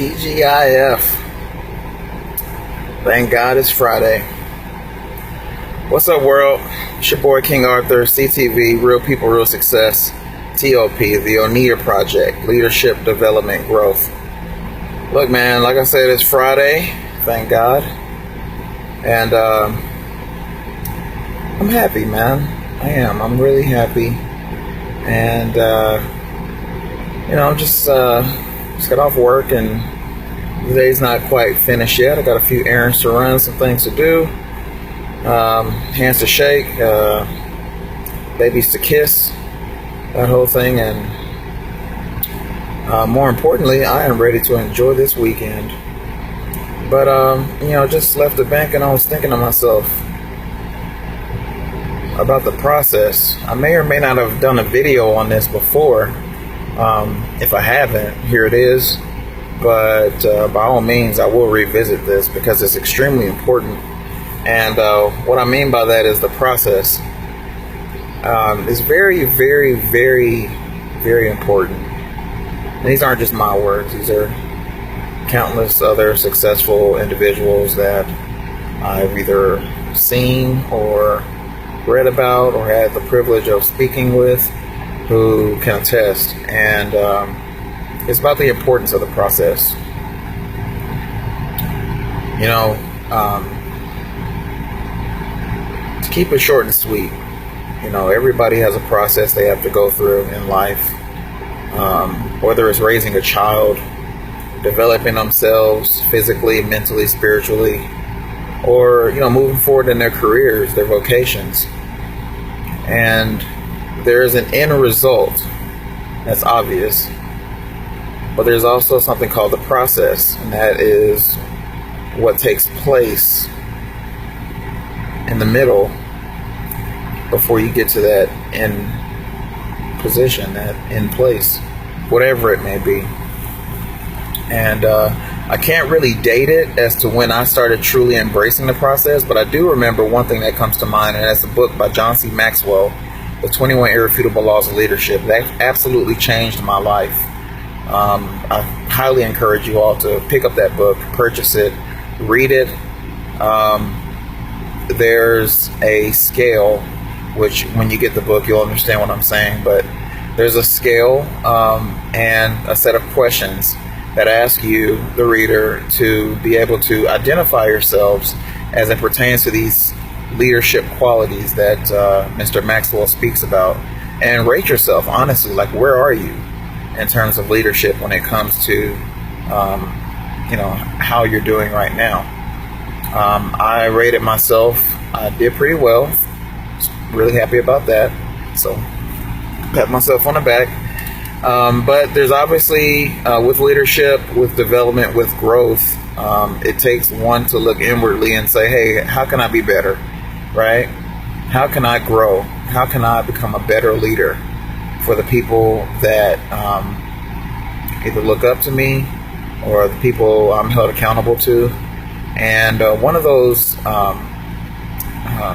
TGIF. Thank God it's Friday. What's up, world? It's your boy King Arthur, CTV, Real People, Real Success, TOP, the Oneida Project, Leadership Development Growth. Look, man, like I said, it's Friday. Thank God. And I'm happy, man. I am. I'm really happy. And, just got off work and the day's not quite finished yet. I got a few errands to run, some things to do, hands to shake, babies to kiss, that whole thing. And more importantly, I am ready to enjoy this weekend. But, just left the bank and I was thinking to myself about the process. I may or may not have done a video on this before. If I haven't, here it is. But by all means, I will revisit this because it's extremely important. And what I mean by that is the process is very, very, very, very important. And these aren't just my words. These are countless other successful individuals that I've either seen or read about or had the privilege of speaking with who can attest. And it's about the importance of the process. To keep it short and sweet, everybody has a process they have to go through in life. Whether it's raising a child, developing themselves physically, mentally, spiritually, or, moving forward in their careers, their vocations. And there's an end result that's obvious. But there's also something called the process, and that is what takes place in the middle before you get to that end position, that end place, whatever it may be. And I can't really date it as to when I started truly embracing the process, but I do remember one thing that comes to mind, and that's a book by John C. Maxwell, The 21 Irrefutable Laws of Leadership. That absolutely changed my life. I highly encourage you all to pick up that book, purchase it, read it. There's a scale, which when you get the book, you'll understand what I'm saying, but there's a scale and a set of questions that ask you, the reader, to be able to identify yourselves as it pertains to these leadership qualities that Mr. Maxwell speaks about, and rate yourself honestly, like where are you in terms of leadership when it comes to how you're doing right now. I rated myself. I did pretty well. Really happy about that. So pat myself on the back. But there's obviously with leadership, with development, with growth, it takes one to look inwardly and say, hey, how can I be better? Right? How can I grow? How can I become a better leader for the people that either look up to me or the people I'm held accountable to? And one of those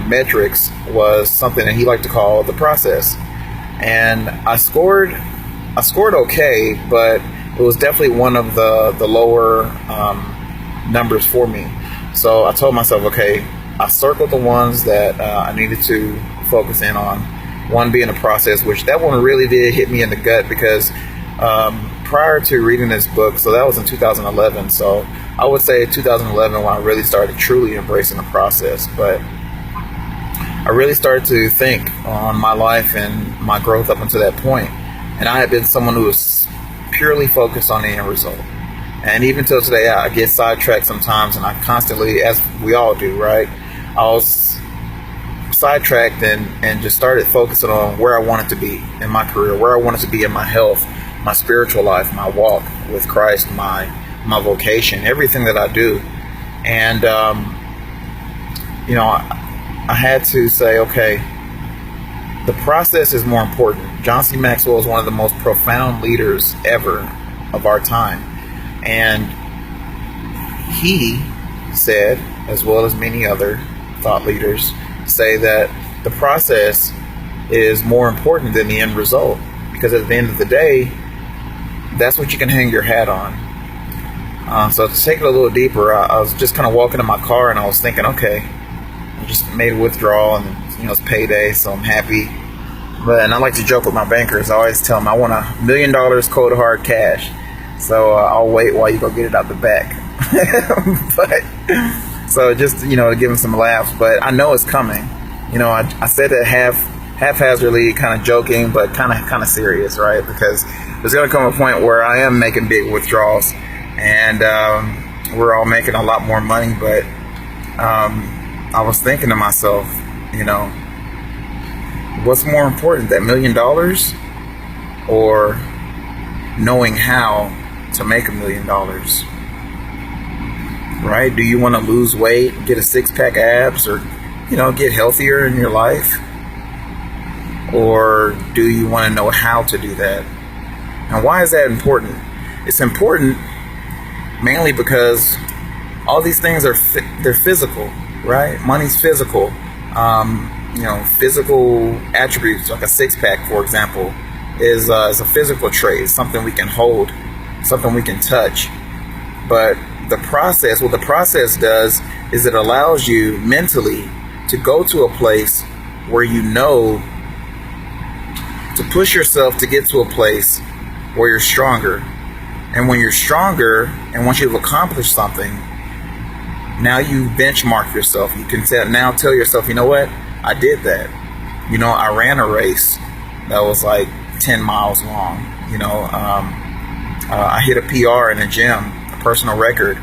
metrics was something that he liked to call the process. And I scored okay, but it was definitely one of the lower numbers for me. So I told myself, okay, I circled the ones that I needed to focus in on. One being the process, which that one really did hit me in the gut because prior to reading this book, so that was in 2011. So I would say 2011 when I really started truly embracing the process. But I really started to think on my life and my growth up until that point. And I had been someone who was purely focused on the end result. And even till today, I get sidetracked sometimes, and I constantly, as we all do, right? I was sidetracked and just started focusing on where I wanted to be in my career, where I wanted to be in my health, my spiritual life, my walk with Christ, my vocation, everything that I do. And, I had to say, okay, the process is more important. John C. Maxwell is one of the most profound leaders ever of our time. And he said, as well as many other thought leaders, say that the process is more important than the end result. Because at the end of the day, that's what you can hang your hat on. So to take it a little deeper, I was just kind of walking in my car and I was thinking, okay, I just made a withdrawal and it's payday, so I'm happy. And I like to joke with my bankers. I always tell them I want $1 million cold hard cash. So I'll wait while you go get it out the back. But so just to give them some laughs. But I know it's coming. I said that haphazardly, kind of joking, but kind of serious, right? Because there's going to come a point where I am making big withdrawals, and we're all making a lot more money. But I was thinking to myself, what's more important, that $1 million or knowing how to make $1 million? Right? Do you want to lose weight, get a six-pack abs, or get healthier in your life? Or do you want to know how to do that? And why is that important? It's important mainly because all these things they're physical, right? Money's physical. Physical attributes like a six-pack, for example, is a physical trait. It's something we can hold, something we can touch. But what the process does is it allows you mentally to go to a place where to push yourself to get to a place where you're stronger. And when you're stronger, and once you've accomplished something, now you benchmark yourself. You can now tell yourself, you know what? I did that. I ran a race that was like 10 miles long. I hit a PR in a gym, a personal record,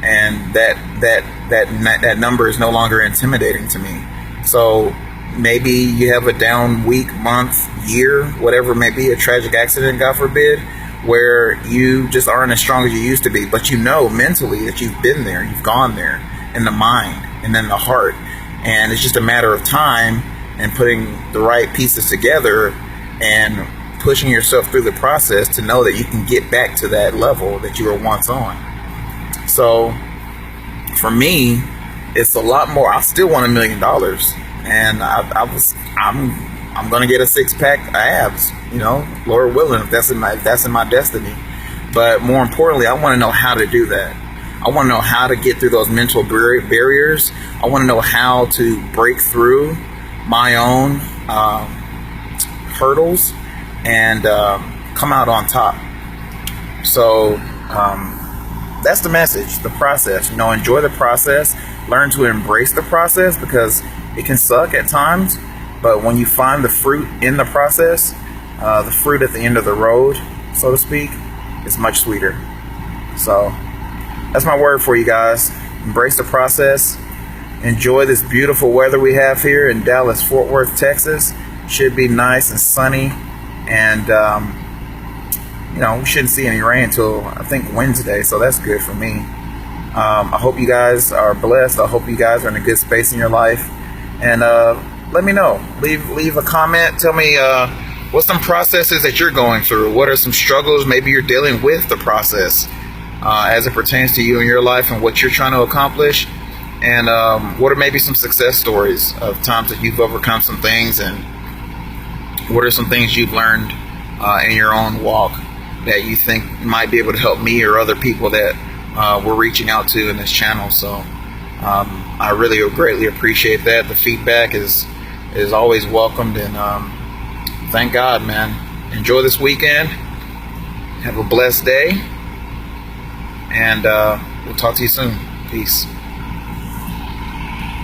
and that number is no longer intimidating to me. So maybe you have a down week, month, year, whatever it may be, a tragic accident, God forbid, where you just aren't as strong as you used to be, but mentally that you've been there, you've gone there, in the mind and then the heart. And it's just a matter of time and putting the right pieces together and pushing yourself through the process to know that you can get back to that level that you were once on. So for me, it's a lot more. I still want $1 million, and I'm gonna get a six-pack abs, Lord willing, if that's in my destiny. But more importantly, I want to know how to do that. I want to know how to get through those mental barriers. I want to know how to break through my own hurdles and come out on top. So that's the message, the process. Enjoy the process. Learn to embrace the process, because it can suck at times. But when you find the fruit in the process, the fruit at the end of the road, so to speak, is much sweeter. So that's my word for you guys. Embrace the process. Enjoy this beautiful weather we have here in Dallas, Fort Worth, Texas. Should be nice and sunny. And, we shouldn't see any rain until, I think, Wednesday. So that's good for me. I hope you guys are blessed. I hope you guys are in a good space in your life. And let me know. Leave a comment. Tell me what's some processes that you're going through. What are some struggles maybe you're dealing with the process as it pertains to you in your life and what you're trying to accomplish. And what are maybe some success stories of times that you've overcome some things, and what are some things you've learned in your own walk that you think might be able to help me or other people that we're reaching out to in this channel. So I really greatly appreciate that. The feedback is always welcomed, and thank God, man. Enjoy this weekend. Have a blessed day, and we'll talk to you soon. Peace.